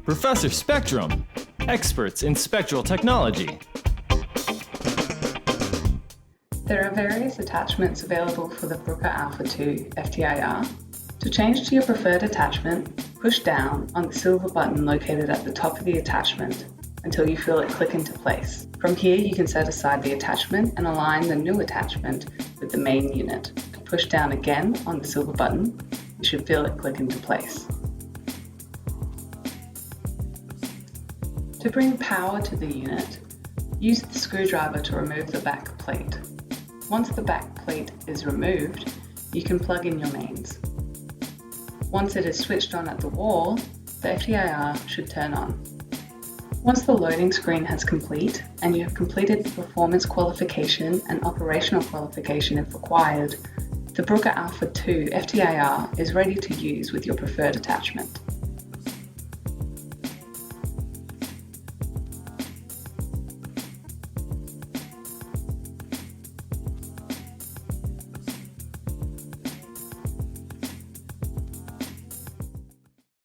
Professor Spectrum, experts in spectral technology. There are various attachments available for the Bruker ATR FTIR. To change to your preferred attachment, push down on the silver button located at the top of the attachment until you feel it click into place. From here, you can set aside the attachment and align the new attachment with the main unit. Push down again on the silver button. You should feel it click into place. To bring power to the unit, use the screwdriver to remove the back plate. Once the back plate is removed, you can plug in your mains. Once it is switched on at the wall, the FTIR should turn on. Once the loading screen has complete and you have completed the performance qualification and operational qualification if required, the Bruker ATR FTIR is ready to use with your preferred attachment.